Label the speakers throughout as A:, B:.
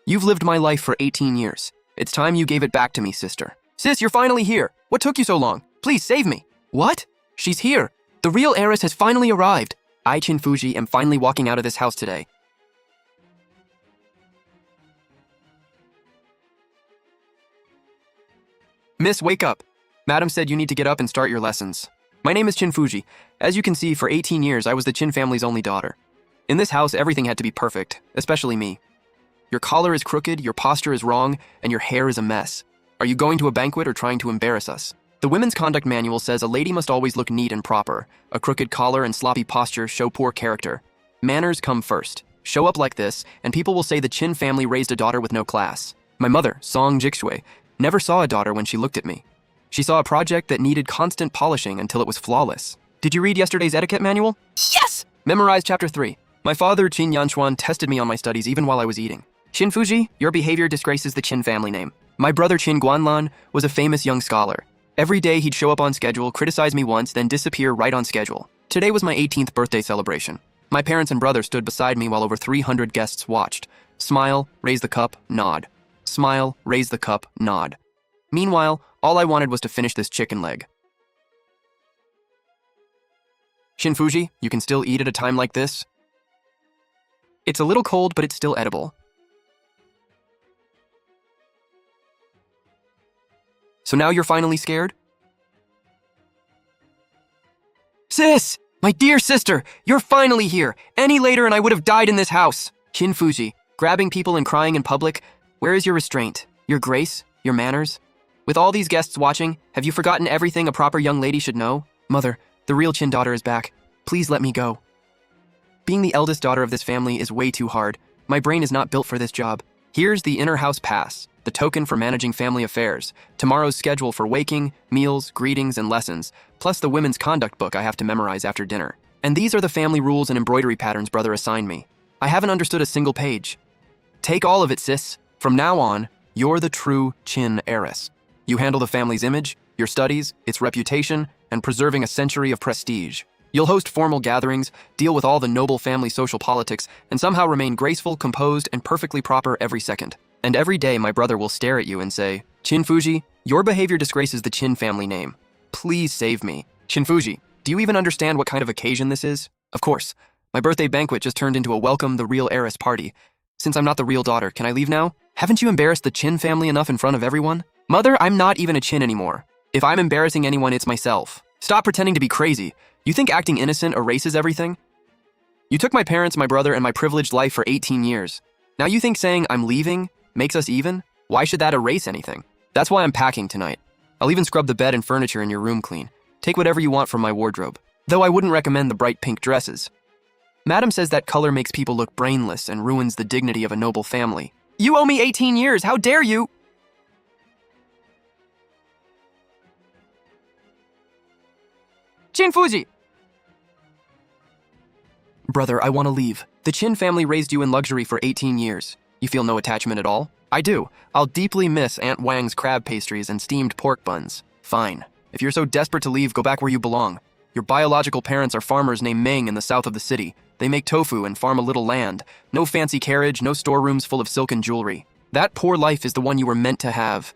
A: You've lived my life for 18 years. It's time you gave it back to me, sister. Sis, you're finally here. What took you so long? Please save me. What? She's here. The real heiress has finally arrived. I, Chin Fuji, am finally walking out of this house today. Miss, wake up. Madam said you need to get up and start your lessons. My name is Chin Fuji. As you can see, for 18 years, I was the Chin family's only daughter. In this house, everything had to be perfect, especially me. Your collar is crooked, your posture is wrong, and your hair is a mess. Are you going to a banquet or trying to embarrass us? The Women's Conduct Manual says a lady must always look neat and proper. A crooked collar and sloppy posture show poor character. Manners come first. Show up like this, and people will say the Chin family raised a daughter with no class. My mother, Song Jikshui, never saw a daughter when she looked at me. She saw a project that needed constant polishing until it was flawless. Did you read yesterday's etiquette manual? Yes! Memorize chapter 3. My father, Qin Yanchuan, tested me on my studies even while I was eating. Chin Fuji, your behavior disgraces the Chin family name. My brother Qin Guanlan was a famous young scholar. Every day he'd show up on schedule, criticize me once, then disappear right on schedule. Today was my 18th birthday celebration. My parents and brother stood beside me while over 300 guests watched. Smile, raise the cup, nod. Smile, raise the cup, nod. Meanwhile, all I wanted was to finish this chicken leg. Chin Fuji, you can still eat at a time like this? It's a little cold, but it's still edible. So now you're finally scared? Sis! My dear sister! You're finally here! Any later and I would have died in this house! Chin Fuji, grabbing people and crying in public, where is your restraint? Your grace? Your manners? With all these guests watching, have you forgotten everything a proper young lady should know? Mother, the real Chin daughter is back. Please let me go. Being the eldest daughter of this family is way too hard. My brain is not built for this job. Here's the inner house pass, the token for managing family affairs, tomorrow's schedule for waking, meals, greetings, and lessons, plus the women's conduct book I have to memorize after dinner. And these are the family rules and embroidery patterns brother assigned me. I haven't understood a single page. Take all of it, sis. From now on, you're the true Chin heiress. You handle the family's image, your studies, its reputation, and preserving a century of prestige. You'll host formal gatherings, deal with all the noble family social politics, and somehow remain graceful, composed, and perfectly proper every second. And every day my brother will stare at you and say, Chin Fuji, your behavior disgraces the Chin family name. Please save me. Chin Fuji, do you even understand what kind of occasion this is? Of course. My birthday banquet just turned into a welcome the real heiress party. Since I'm not the real daughter, can I leave now? Haven't you embarrassed the Chin family enough in front of everyone? Mother, I'm not even a Chin anymore. If I'm embarrassing anyone, it's myself. Stop pretending to be crazy. You think acting innocent erases everything? You took my parents, my brother, and my privileged life for 18 years. Now you think saying I'm leaving makes us even? Why should that erase anything? That's why I'm packing tonight. I'll even scrub the bed and furniture in your room clean. Take whatever you want from my wardrobe. Though I wouldn't recommend the bright pink dresses. Madam says that color makes people look brainless and ruins the dignity of a noble family. You owe me 18 years, how dare you? Chin Fuji! Brother, I want to leave. The Chin family raised you in luxury for 18 years. You feel no attachment at all? I do. I'll deeply miss Aunt Wang's crab pastries and steamed pork buns. Fine. If you're so desperate to leave, go back where you belong. Your biological parents are farmers named Meng in the south of the city. They make tofu and farm a little land. No fancy carriage, no storerooms full of silk and jewelry. That poor life is the one you were meant to have.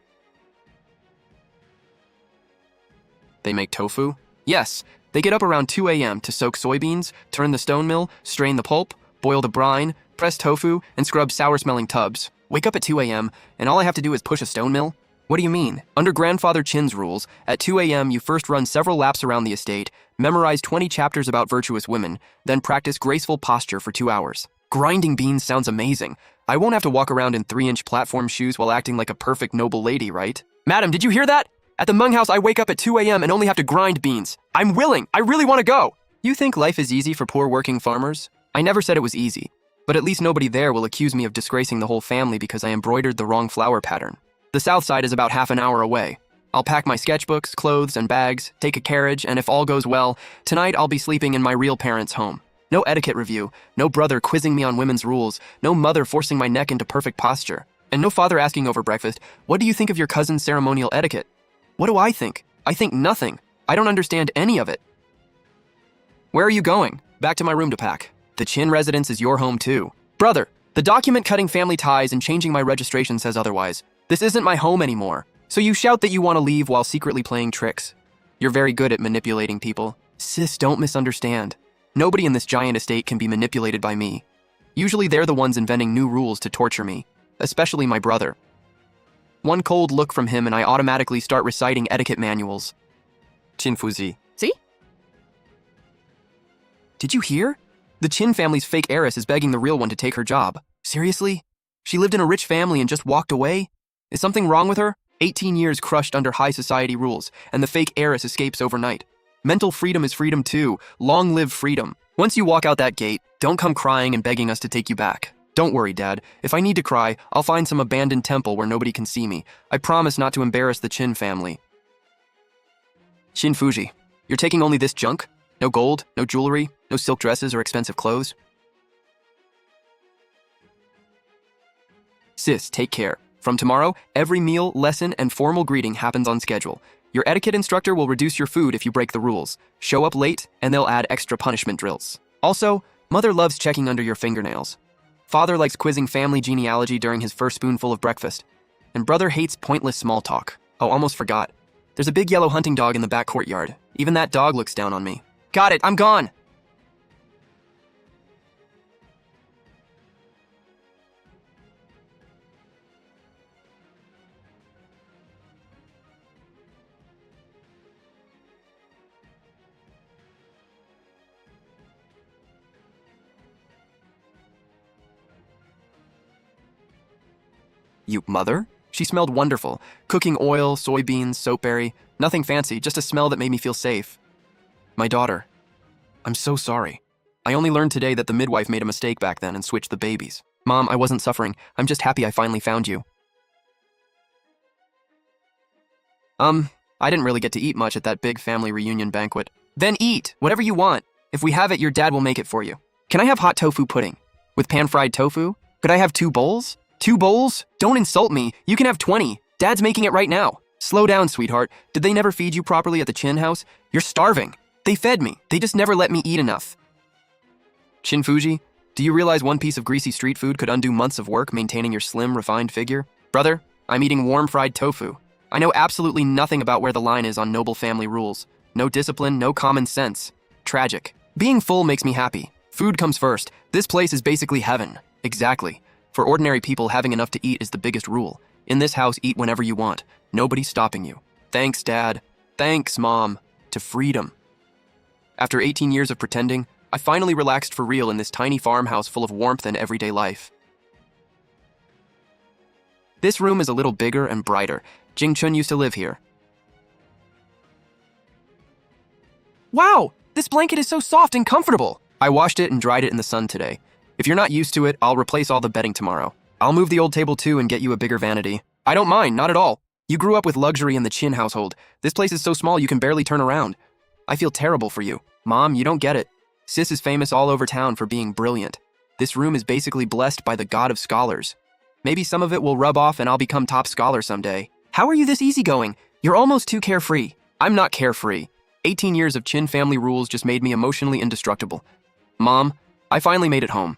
A: They make tofu? Yes. They get up around 2 a.m. to soak soybeans, turn the stone mill, strain the pulp, boil the brine, press tofu, and scrub sour-smelling tubs. Wake up at 2 a.m., and all I have to do is push a stone mill? What do you mean? Under Grandfather Chin's rules, at 2 a.m. you first run several laps around the estate, memorize 20 chapters about virtuous women, then practice graceful posture for 2 hours. Grinding beans sounds amazing. I won't have to walk around in 3-inch platform shoes while acting like a perfect noble lady, right? Madam, did you hear that? At the Meng house, I wake up at 2 a.m. and only have to grind beans. I'm willing. I really want to go. You think life is easy for poor working farmers? I never said it was easy. But at least nobody there will accuse me of disgracing the whole family because I embroidered the wrong flower pattern. The south side is about half an hour away. I'll pack my sketchbooks, clothes, and bags, take a carriage, and if all goes well, tonight I'll be sleeping in my real parents' home. No etiquette review, no brother quizzing me on women's rules, no mother forcing my neck into perfect posture, and no father asking over breakfast, what do you think of your cousin's ceremonial etiquette? What do I think? I think nothing. I don't understand any of it. Where are you going? Back to my room to pack. The Chin residence is your home too. Brother, The document cutting family ties and changing my registration says otherwise. This isn't my home anymore. So you shout that you want to leave while secretly playing tricks. You're very good at manipulating people. Sis, don't misunderstand. Nobody in this giant estate can be manipulated by me. Usually they're the ones inventing new rules to torture me, especially my brother. One cold look from him and I automatically start reciting etiquette manuals. Chinfuzi.
B: See?
A: Did you hear? The Chin family's fake heiress is begging the real one to take her job. Seriously? She lived in a rich family and just walked away? Is something wrong with her? 18 years crushed under high society rules, and the fake heiress escapes overnight. Mental freedom is freedom too. Long live freedom. Once you walk out that gate, don't come crying and begging us to take you back. Don't worry, Dad. If I need to cry, I'll find some abandoned temple where nobody can see me. I promise not to embarrass the Chin family. Shin Fuji, you're taking only this junk? No gold, no jewelry, no silk dresses or expensive clothes? Sis, take care. From tomorrow, every meal, lesson, and formal greeting happens on schedule. Your etiquette instructor will reduce your food if you break the rules. Show up late, and they'll add extra punishment drills. Also, Mother loves checking under your fingernails. Father likes quizzing family genealogy during his first spoonful of breakfast. And Brother hates pointless small talk. Oh, almost forgot. There's a big yellow hunting dog in the back courtyard. Even that dog looks down on me. Got it, I'm gone! You mother? She smelled wonderful. Cooking oil, soybeans, soapberry. Nothing fancy, just a smell that made me feel safe. My daughter. I'm so sorry. I only learned today that the midwife made a mistake back then and switched the babies. Mom, I wasn't suffering. I'm just happy I finally found you. I didn't really get to eat much at that big family reunion banquet. Then eat, whatever you want. If we have it, your dad will make it for you. Can I have hot tofu pudding? With pan-fried tofu? Could I have 2 bowls? 2 bowls? Don't insult me. You can have 20. Dad's making it right now. Slow down, sweetheart. Did they never feed you properly at the Chin house? You're starving. They fed me. They just never let me eat enough. Chin Fuji, do you realize one piece of greasy street food could undo months of work maintaining your slim, refined figure? Brother, I'm eating warm fried tofu. I know absolutely nothing about where the line is on noble family rules. No discipline, no common sense. Tragic. Being full makes me happy. Food comes first. This place is basically heaven. Exactly. For ordinary people, having enough to eat is the biggest rule. In this house, eat whenever you want. Nobody's stopping you. Thanks, Dad. Thanks, Mom. To freedom. After 18 years of pretending, I finally relaxed for real in this tiny farmhouse full of warmth and everyday life. This room is a little bigger and brighter. Jing Chun used to live here. Wow! This blanket is so soft and comfortable! I washed it and dried it in the sun today. If you're not used to it, I'll replace all the bedding tomorrow. I'll move the old table too and get you a bigger vanity. I don't mind, not at all. You grew up with luxury in the Chin household. This place is so small you can barely turn around. I feel terrible for you. Mom, you don't get it. Sis is famous all over town for being brilliant. This room is basically blessed by the god of scholars. Maybe some of it will rub off and I'll become top scholar someday. How are you this easygoing? You're almost too carefree. I'm not carefree. 18 years of Chin family rules just made me emotionally indestructible. Mom, I finally made it home.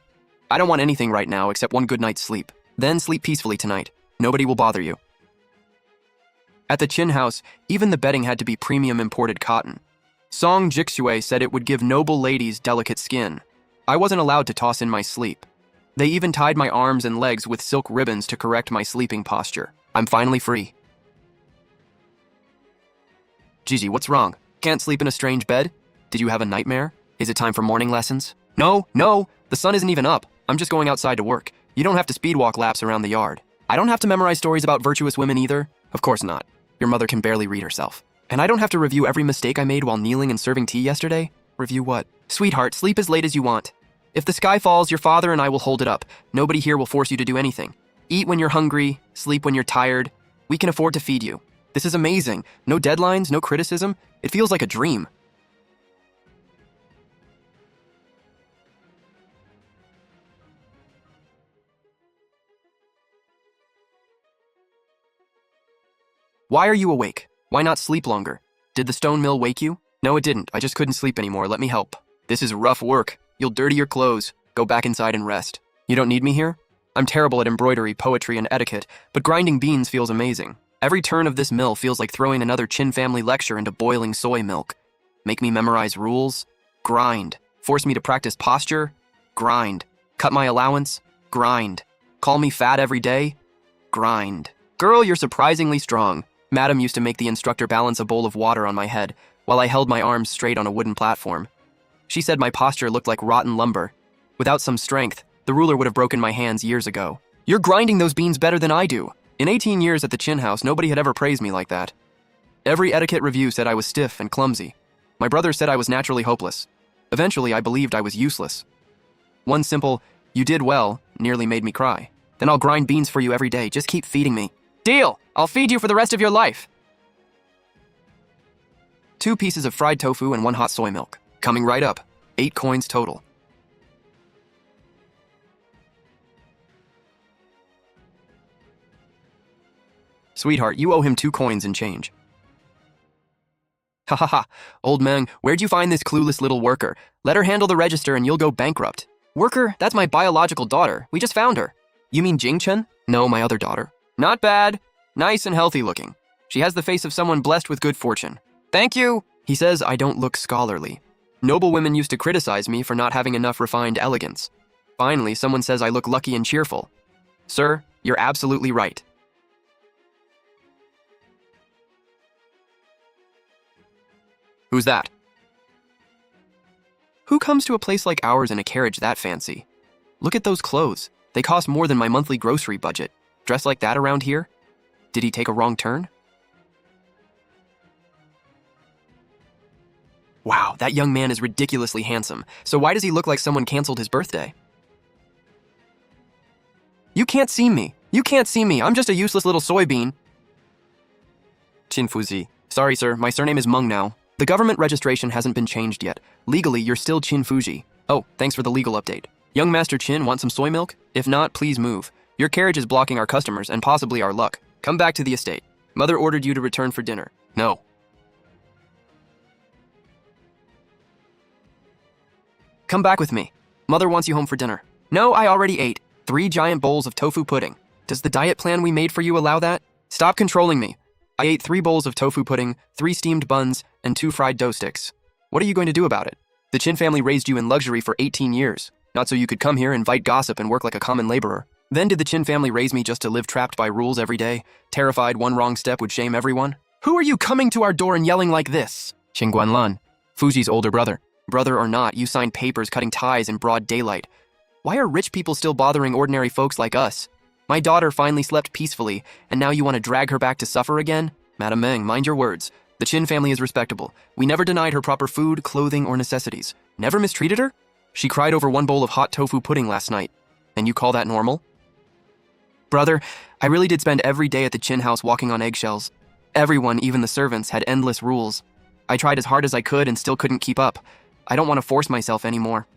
A: I don't want anything right now except one good night's sleep. Then sleep peacefully tonight. Nobody will bother you. At the Chin house, even the bedding had to be premium imported cotton. Song Jixue said it would give noble ladies delicate skin. I wasn't allowed to toss in my sleep. They even tied my arms and legs with silk ribbons to correct my sleeping posture. I'm finally free. Gigi, what's wrong? Can't sleep in a strange bed? Did you have a nightmare? Is it time for morning lessons? No, the sun isn't even up. I'm just going outside to work. You don't have to speed walk laps around the yard. I don't have to memorize stories about virtuous women either. Of course not. Your mother can barely read herself. And I don't have to review every mistake I made while kneeling and serving tea yesterday. Review what? Sweetheart, sleep as late as you want. If the sky falls, your father and I will hold it up. Nobody here will force you to do anything. Eat when you're hungry, sleep when you're tired. We can afford to feed you. This is amazing. No deadlines, no criticism. It feels like a dream. Why are you awake? Why not sleep longer? Did the stone mill wake you? No, it didn't. I just couldn't sleep anymore. Let me help. This is rough work. You'll dirty your clothes. Go back inside and rest. You don't need me here? I'm terrible at embroidery, poetry, and etiquette, but grinding beans feels amazing. Every turn of this mill feels like throwing another Chin family lecture into boiling soy milk. Make me memorize rules? Grind. Force me to practice posture? Grind. Cut my allowance? Grind. Call me fat every day? Grind. Girl, you're surprisingly strong. Madam used to make the instructor balance a bowl of water on my head while I held my arms straight on a wooden platform. She said my posture looked like rotten lumber. Without some strength, the ruler would have broken my hands years ago. You're grinding those beans better than I do. In 18 years at the Chin house, nobody had ever praised me like that. Every etiquette review said I was stiff and clumsy. My brother said I was naturally hopeless. Eventually, I believed I was useless. One simple, "You did well," nearly made me cry. Then I'll grind beans for you every day. Just keep feeding me. Deal! I'll feed you for the rest of your life. 2 pieces of fried tofu and 1 hot soy milk. Coming right up. 8 coins total. Sweetheart, you owe him 2 coins and change. Ha ha ha. Old Meng, where'd you find this clueless little worker? Let her handle the register and you'll go bankrupt. Worker? That's my biological daughter. We just found her. You mean Jingchen? No, my other daughter. Not bad. Nice and healthy looking. She has the face of someone blessed with good fortune. Thank you. He says I don't look scholarly. Noble women used to criticize me for not having enough refined elegance. Finally, someone says I look lucky and cheerful. Sir, you're absolutely right. Who's that? Who comes to a place like ours in a carriage that fancy? Look at those clothes. They cost more than my monthly grocery budget. Dressed like that around here? Did he take a wrong turn? Wow, that young man is ridiculously handsome. So why does he look like someone canceled his birthday? You can't see me. You can't see me. I'm just a useless little soybean. Chin Fuzi. Sorry, sir. My surname is Meng now. The government registration hasn't been changed yet. Legally, you're still Chin Fuji. Oh, thanks for the legal update. Young Master Chin, want some soy milk? If not, please move. Your carriage is blocking our customers and possibly our luck. Come back to the estate. Mother ordered you to return for dinner. No. Come back with me. Mother wants you home for dinner. No, I already ate 3 giant bowls of tofu pudding. Does the diet plan we made for you allow that? Stop controlling me. I ate 3 bowls of tofu pudding, 3 steamed buns, and 2 fried dough sticks. What are you going to do about it? The Chin family raised you in luxury for 18 years, not so you could come here, invite gossip, and work like a common laborer. Then did the Chin family raise me just to live trapped by rules every day, terrified one wrong step would shame everyone? Who are you coming to our door and yelling like this? Qin Guanlan, Fuji's older brother. Brother or not, you signed papers cutting ties in broad daylight. Why are rich people still bothering ordinary folks like us? My daughter finally slept peacefully, and now you want to drag her back to suffer again? Madam Meng, mind your words. The Chin family is respectable. We never denied her proper food, clothing, or necessities. Never mistreated her? She cried over 1 bowl of hot tofu pudding last night. And you call that normal? Brother, I really did spend every day at the Chin house walking on eggshells. Everyone, even the servants, had endless rules. I tried as hard as I could and still couldn't keep up. I don't want to force myself anymore.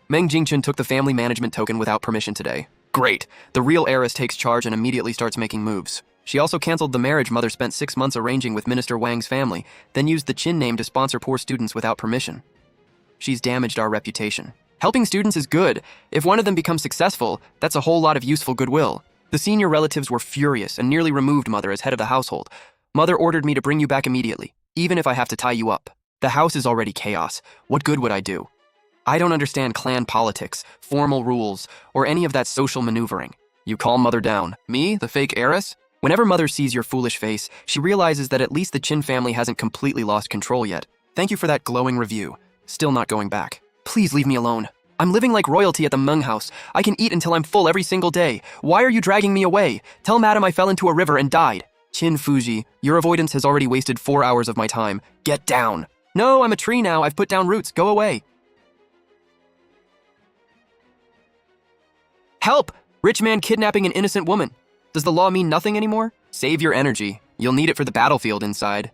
A: Meng Jingchen took the family management token without permission today. Great. The real heiress takes charge and immediately starts making moves. She also canceled the marriage mother spent 6 months arranging with Minister Wang's family, then used the Chin name to sponsor poor students without permission. She's damaged our reputation. Helping students is good. If one of them becomes successful, that's a whole lot of useful goodwill. The senior relatives were furious and nearly removed Mother as head of the household. Mother ordered me to bring you back immediately, even if I have to tie you up. The house is already chaos. What good would I do? I don't understand clan politics, formal rules, or any of that social maneuvering. You calm Mother down. Me, the fake heiress? Whenever Mother sees your foolish face, she realizes that at least the Chin family hasn't completely lost control yet. Thank you for that glowing review. Still not going back. Please leave me alone. I'm living like royalty at the Meng house. I can eat until I'm full every single day. Why are you dragging me away? Tell Madam I fell into a river and died. Chin Fuji, your avoidance has already wasted 4 hours of my time. Get down. No, I'm a tree now. I've put down roots. Go away. Help! Rich man kidnapping an innocent woman. Does the law mean nothing anymore? Save your energy. You'll need it for the battlefield inside.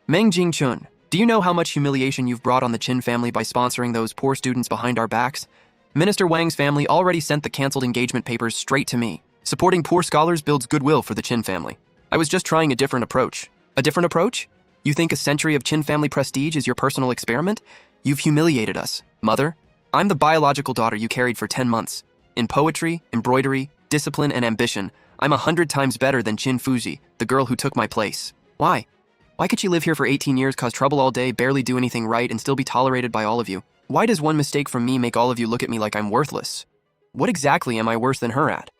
A: Meng Jingchun, do you know how much humiliation you've brought on the Chin family by sponsoring those poor students behind our backs? Minister Wang's family already sent the canceled engagement papers straight to me. Supporting poor scholars builds goodwill for the Chin family. I was just trying a different approach. A different approach? You think a century of Qin family prestige is your personal experiment? You've humiliated us. Mother, I'm the biological daughter you carried for 10 months. In poetry, embroidery, discipline, and ambition, I'm 100 times better than Qin Fuji, the girl who took my place. Why? Why could she live here for 18 years, cause trouble all day, barely do anything right, and still be tolerated by all of you? Why does one mistake from me make all of you look at me like I'm worthless? What exactly am I worse than her at?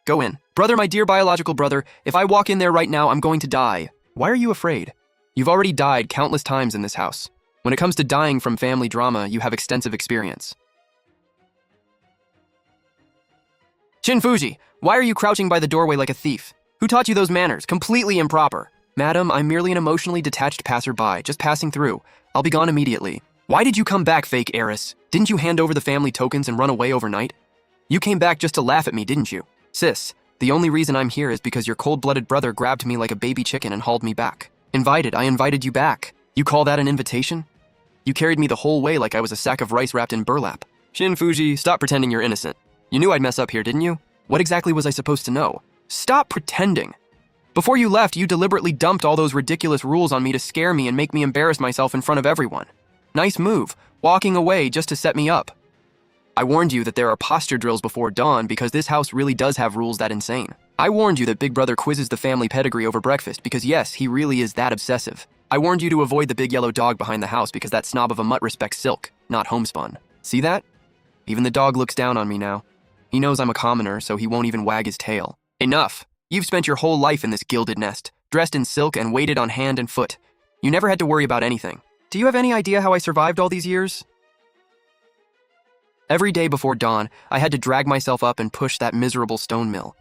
A: Go in. Brother, my dear biological brother, if I walk in there right now, I'm going to die. Why are you afraid? You've already died countless times in this house. When it comes to dying from family drama, you have extensive experience. Qin Fuji, why are you crouching by the doorway like a thief? Who taught you those manners? Completely improper. Madam, I'm merely an emotionally detached passerby, just passing through. I'll be gone immediately. Why did you come back, fake heiress? Didn't you hand over the family tokens and run away overnight? You came back just to laugh at me, didn't you? Sis, the only reason I'm here is because your cold-blooded brother grabbed me like a baby chicken and hauled me back. I invited you back. You call that an invitation? You carried me the whole way like I was a sack of rice wrapped in burlap. Qin Fuji, stop pretending you're innocent. You knew I'd mess up here, didn't you? What exactly was I supposed to know? Stop pretending. Before you left, you deliberately dumped all those ridiculous rules on me to scare me and make me embarrass myself in front of everyone. Nice move, walking away just to set me up. I warned you that there are posture drills before dawn because this house really does have rules that insane. I warned you that Big Brother quizzes the family pedigree over breakfast because yes, he really is that obsessive. I warned you to avoid the big yellow dog behind the house because that snob of a mutt respects silk, not homespun. See that? Even the dog looks down on me now. He knows I'm a commoner, so he won't even wag his tail. Enough! You've spent your whole life in this gilded nest, dressed in silk and waited on hand and foot. You never had to worry about anything. Do you have any idea how I survived all these years? Every day before dawn, I had to drag myself up and push that miserable stone mill.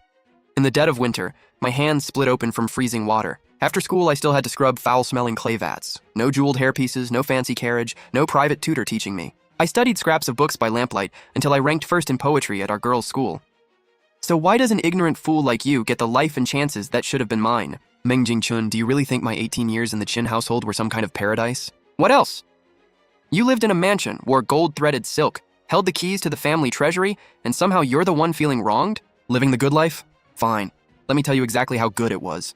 A: In the dead of winter, my hands split open from freezing water. After school, I still had to scrub foul-smelling clay vats. No jeweled hairpieces, no fancy carriage, no private tutor teaching me. I studied scraps of books by lamplight until I ranked first in poetry at our girls' school. So why does an ignorant fool like you get the life and chances that should have been mine? Meng Jingchun, do you really think my 18 years in the Qin household were some kind of paradise? What else? You lived in a mansion, wore gold-threaded silk, held the keys to the family treasury, and somehow you're the one feeling wronged? Living the good life? Fine. Let me tell you exactly how good it was.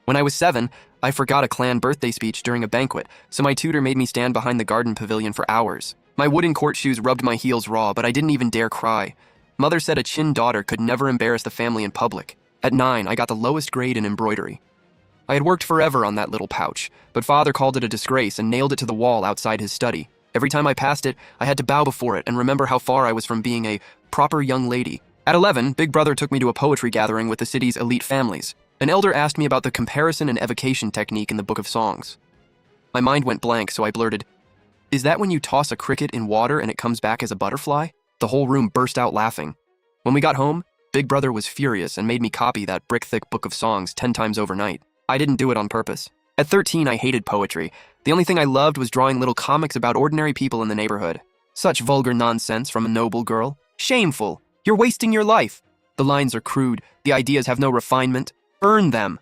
A: When I was 7, I forgot a clan birthday speech during a banquet, so my tutor made me stand behind the garden pavilion for hours. My wooden court shoes rubbed my heels raw, but I didn't even dare cry. Mother said a Qin daughter could never embarrass the family in public. At 9, I got the lowest grade in embroidery. I had worked forever on that little pouch, but father called it a disgrace and nailed it to the wall outside his study. Every time I passed it, I had to bow before it and remember how far I was from being a proper young lady. At 11, Big Brother took me to a poetry gathering with the city's elite families. An elder asked me about the comparison and evocation technique in the Book of Songs. My mind went blank, so I blurted, "Is that when you toss a cricket in water and it comes back as a butterfly?" The whole room burst out laughing. When we got home, Big Brother was furious and made me copy that brick-thick Book of Songs 10 times overnight. I didn't do it on purpose. At 13, I hated poetry. The only thing I loved was drawing little comics about ordinary people in the neighborhood. Such vulgar nonsense from a noble girl. Shameful. You're wasting your life. The lines are crude. The ideas have no refinement. Burn them.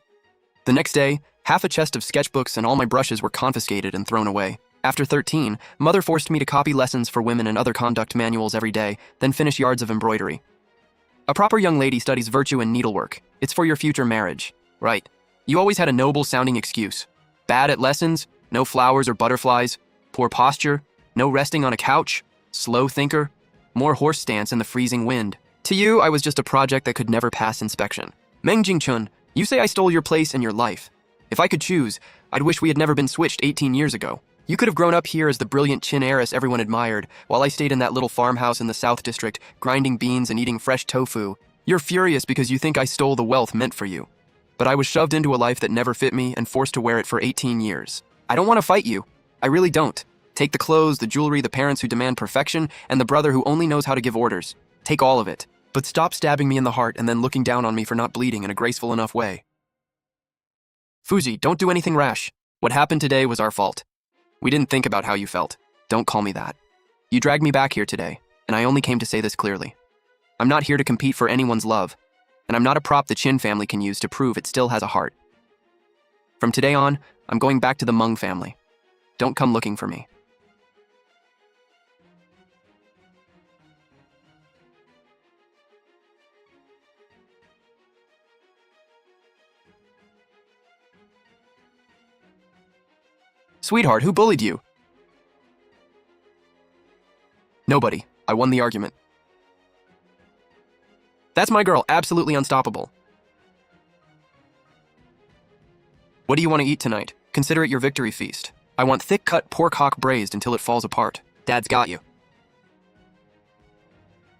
A: The next day, half a chest of sketchbooks and all my brushes were confiscated and thrown away. After 13, Mother forced me to copy lessons for women and other conduct manuals every day, then finish yards of embroidery. A proper young lady studies virtue and needlework. It's for your future marriage. Right. You always had a noble-sounding excuse. Bad at lessons, no flowers or butterflies, poor posture, no resting on a couch, slow thinker, more horse stance in the freezing wind. To you, I was just a project that could never pass inspection. Meng Jingchun, you say I stole your place and your life. If I could choose, I'd wish we had never been switched 18 years ago. You could have grown up here as the brilliant Qin heiress everyone admired, while I stayed in that little farmhouse in the South District, grinding beans and eating fresh tofu. You're furious because you think I stole the wealth meant for you. But I was shoved into a life that never fit me and forced to wear it for 18 years. I don't want to fight you. I really don't. Take the clothes, the jewelry, the parents who demand perfection, and the brother who only knows how to give orders. Take all of it. But stop stabbing me in the heart and then looking down on me for not bleeding in a graceful enough way. Fuji, don't do anything rash. What happened today was our fault. We didn't think about how you felt. Don't call me that. You dragged me back here today, and I only came to say this clearly. I'm not here to compete for anyone's love, and I'm not a prop the Qin family can use to prove it still has a heart. From today on, I'm going back to the Meng family. Don't come looking for me. Sweetheart, who bullied you? Nobody. I won the argument. That's my girl, absolutely unstoppable. What do you want to eat tonight? Consider it your victory feast. I want thick-cut pork hock braised until it falls apart. Dad's got you.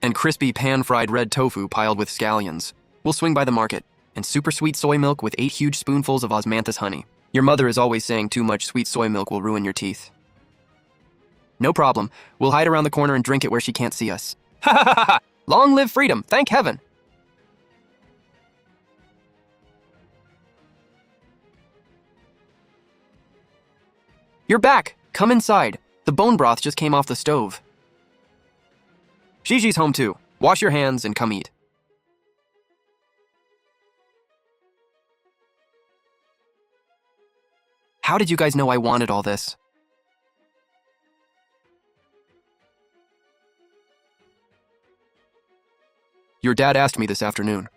A: And crispy pan-fried red tofu piled with scallions. We'll swing by the market. And super sweet soy milk with 8 huge spoonfuls of osmanthus honey. Your mother is always saying too much sweet soy milk will ruin your teeth. No problem. We'll hide around the corner and drink it where she can't see us. Ha ha ha ha! Long live freedom, thank heaven! You're back! Come inside. The bone broth just came off the stove. Gigi's home too. Wash your hands and come eat. How did you guys know I wanted all this? Your dad asked me this afternoon.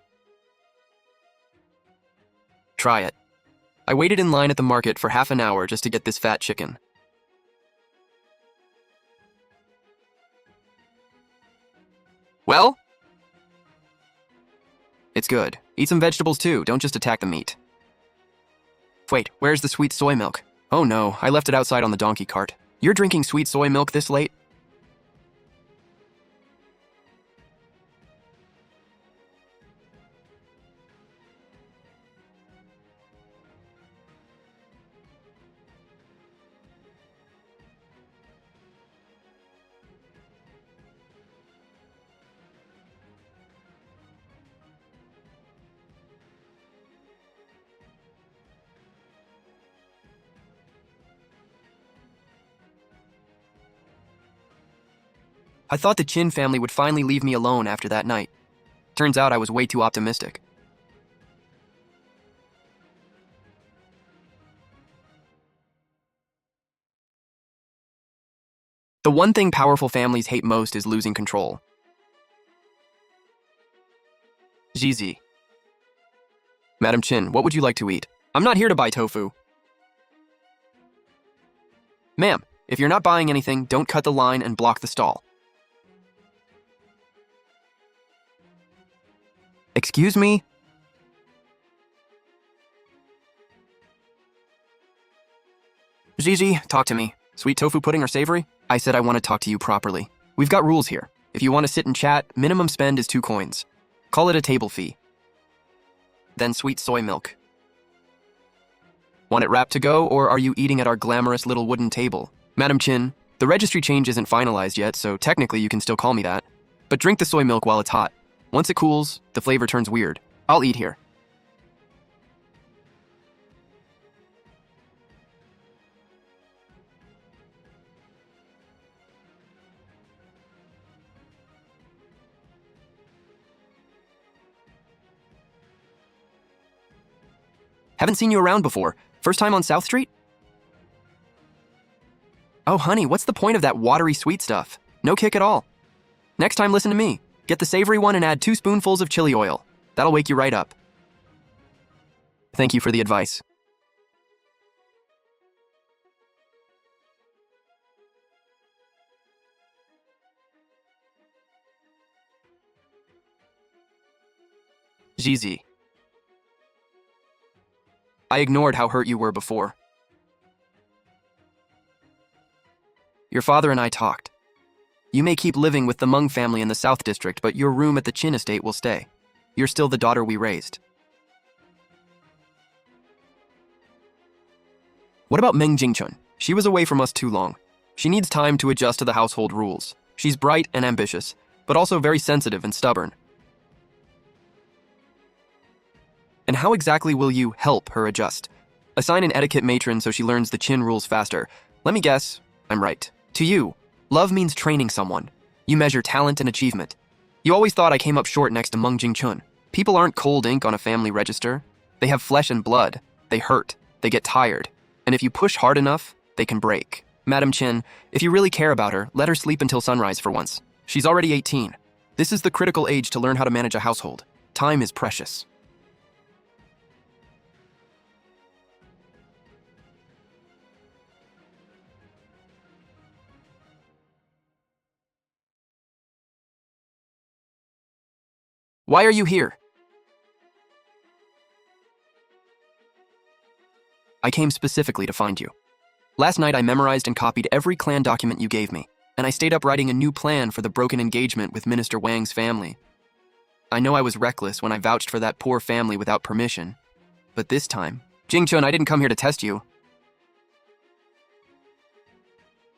A: Try it. I waited in line at the market for half an hour just to get this fat chicken. Well? It's good. Eat some vegetables too, don't just attack the meat. Wait, where's the sweet soy milk? Oh no, I left it outside on the donkey cart. You're drinking sweet soy milk this late? I thought the Chin family would finally leave me alone after that night. Turns out I was way too optimistic. The one thing powerful families hate most is losing control. Zizi. Madam Chin, what would you like to eat? I'm not here to buy tofu. Ma'am, if you're not buying anything, don't cut the line and block the stall. Excuse me? Gigi, talk to me. Sweet tofu pudding or savory? I said I want to talk to you properly. We've got rules here. If you want to sit and chat, minimum spend is 2 coins. Call it a table fee. Then sweet soy milk. Want it wrapped to go, or are you eating at our glamorous little wooden table? Madam Chin, the registry change isn't finalized yet, so technically you can still call me that. But drink the soy milk while it's hot. Once it cools, the flavor turns weird. I'll eat here. Haven't seen you around before. First time on South Street? Oh, honey, what's the point of that watery sweet stuff? No kick at all. Next time, listen to me. Get the savory one and add 2 spoonfuls of chili oil. That'll wake you right up. Thank you for the advice. Zizi. I ignored how hurt you were before. Your father and I talked. You may keep living with the Meng family in the South District, but your room at the Chin estate will stay. You're still the daughter we raised. What about Meng Jingchun? She was away from us too long. She needs time to adjust to the household rules. She's bright and ambitious, but also very sensitive and stubborn. And how exactly will you help her adjust? Assign an etiquette matron so she learns the Chin rules faster. Let me guess, I'm right. To you, love means training someone. You measure talent and achievement. You always thought I came up short next to Meng Jingchun. People aren't cold ink on a family register. They have flesh and blood. They hurt. They get tired. And if you push hard enough, they can break. Madam Chin, if you really care about her, let her sleep until sunrise for once. She's already 18. This is the critical age to learn how to manage a household. Time is precious. Why are you here? I came specifically to find you. Last night I memorized and copied every clan document you gave me, and I stayed up writing a new plan for the broken engagement with Minister Wang's family. I know I was reckless when I vouched for that poor family without permission, but this time, Jingchun, I didn't come here to test you.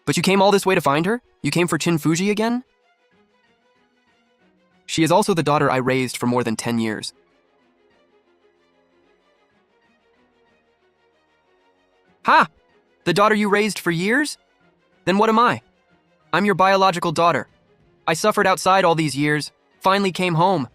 A: But you came all this way to find her? You came for Qin Fuji again? She is also the daughter I raised for more than 10 years. Ha! The daughter you raised for years? Then what am I? I'm your biological daughter. I suffered outside all these years, finally came home,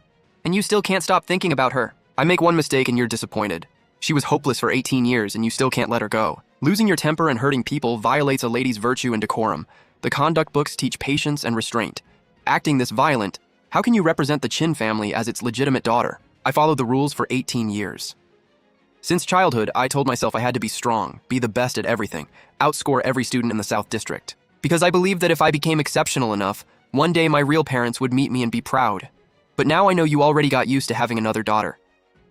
A: and you still can't stop thinking about her. I make one mistake and you're disappointed. She was hopeless for 18 years and you still can't let her go. Losing your temper and hurting people violates a lady's virtue and decorum. The conduct books teach patience and restraint. Acting this violent, how can you represent the Qin family as its legitimate daughter? I followed the rules for 18 years. Since childhood, I told myself I had to be strong, be the best at everything, outscore every student in the South District. Because I believed that if I became exceptional enough, one day my real parents would meet me and be proud. But now I know you already got used to having another daughter.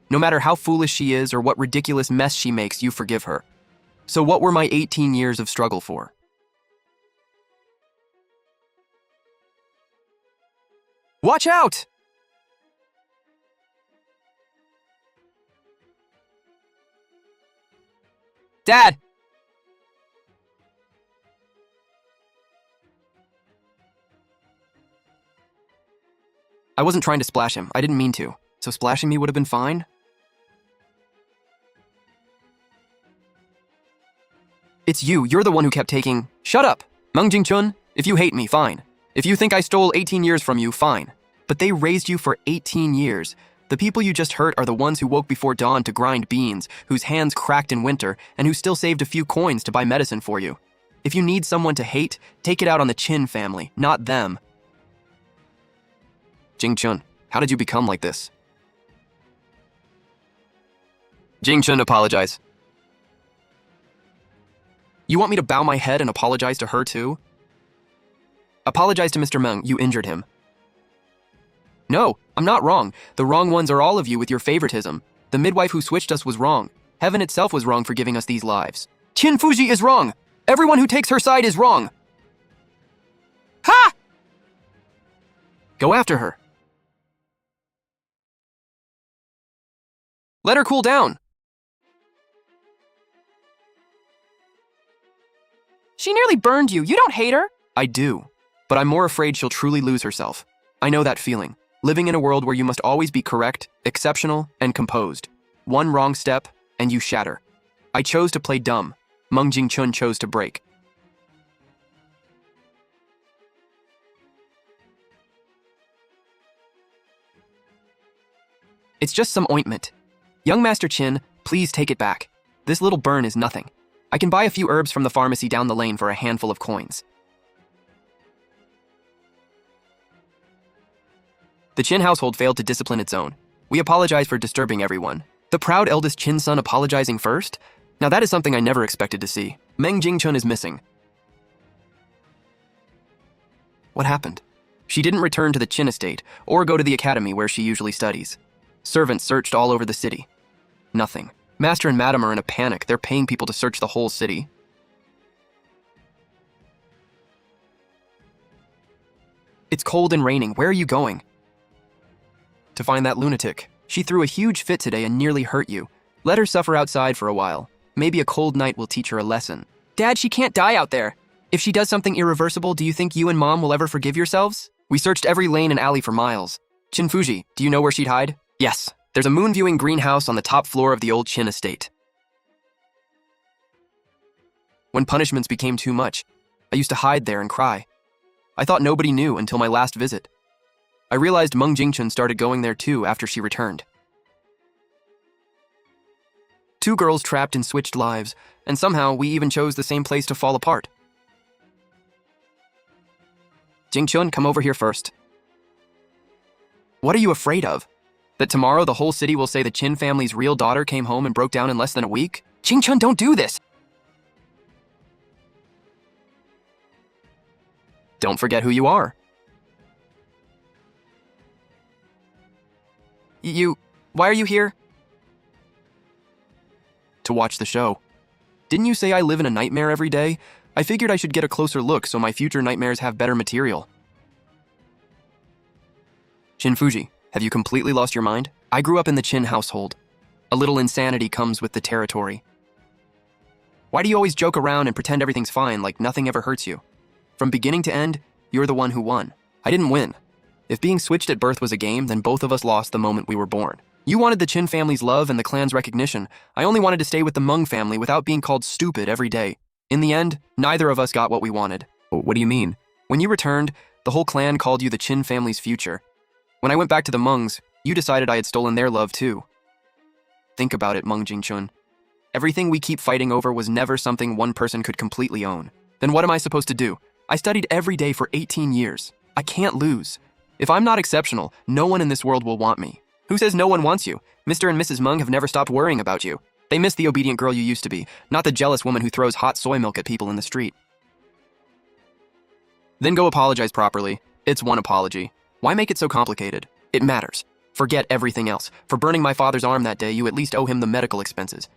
A: No matter how foolish she is or what ridiculous mess she makes, you forgive her. So what were my 18 years of struggle for? Watch out! Dad! I wasn't trying to splash him. I didn't mean to. So splashing me would have been fine? It's you. You're the one who kept taking... Shut up! Meng Jingchun, if you hate me, fine. If you think I stole 18 years from you, fine. But they raised you for 18 years. The people you just hurt are the ones who woke before dawn to grind beans, whose hands cracked in winter, and who still saved a few coins to buy medicine for you. If you need someone to hate, take it out on the Qin family, not them. Jingchun, how did you become like this? Jingchun, apologize. You want me to bow my head and apologize to her too? Apologize to Mr. Meng, you injured him. No, I'm not wrong. The wrong ones are all of you with your favoritism. The midwife who switched us was wrong. Heaven itself was wrong for giving us these lives. Qin Fuji is wrong. Everyone who takes her side is wrong. Ha! Go after her. Let her cool down.
B: She nearly burned you. You don't hate her?
A: I do, but I'm more afraid she'll truly lose herself. I know that feeling. Living in a world where you must always be correct, exceptional, and composed. One wrong step, and you shatter. I chose to play dumb. Meng Jingchun chose to break. It's just some ointment. Young Master Qin, please take it back. This little burn is nothing. I can buy a few herbs from the pharmacy down the lane for a handful of coins. The Qin household failed to discipline its own. We apologize for disturbing everyone. The proud eldest Qin son apologizing first? Now that is something I never expected to see. Meng Jingchun is missing. What happened? She didn't return to the Qin estate or go to the academy where she usually studies. Servants searched all over the city. Nothing. Master and Madam are in a panic. They're paying people to search the whole city. It's cold and raining. Where are you going? To find that lunatic. She threw a huge fit today and nearly hurt you. Let her suffer outside for a while. Maybe a cold night will teach her a lesson.
B: Dad, she can't die out there.
A: If she does something irreversible, do you think you and Mom will ever forgive yourselves? We searched every lane and alley for miles. Qin Fuji, do you know where she'd hide? Yes. There's a moon-viewing greenhouse on the top floor of the old Qin estate. When punishments became too much, I used to hide there and cry. I thought nobody knew until my last visit. I realized Meng Jingchun started going there too after she returned. Two girls trapped in switched lives, and somehow we even chose the same place to fall apart. Jingchun, come over here first. What are you afraid of? That tomorrow the whole city will say the Qin family's real daughter came home and broke down in less than a week? Jingchun, don't do this! Don't forget who you are. Why are you here? To watch the show. Didn't you say I live in a nightmare every day? I figured I should get a closer look so my future nightmares have better material. Chin Fuji, have you completely lost your mind? I grew up in the Chin household. A little insanity comes with the territory. Why do you always joke around and pretend everything's fine like nothing ever hurts you? From beginning to end, you're the one who won. I didn't win. If being switched at birth was a game, then both of us lost the moment we were born. You wanted the Chin family's love and the clan's recognition. I only wanted to stay with the Meng family without being called stupid every day. In the end, neither of us got what we wanted. What do you mean? When you returned, the whole clan called you the Chin family's future. When I went back to the Mengs, you decided I had stolen their love too. Think about it, Meng Jingchun. Everything we keep fighting over was never something one person could completely own. Then what am I supposed to do? I studied every day for 18 years. I can't lose. If I'm not exceptional, no one in this world will want me. Who says no one wants you? Mr. and Mrs. Meng have never stopped worrying about you. They miss the obedient girl you used to be, not the jealous woman who throws hot soy milk at people in the street. Then go apologize properly. It's one apology. Why make it so complicated? It matters. Forget everything else. For burning my father's arm that day, you at least owe him the medical expenses.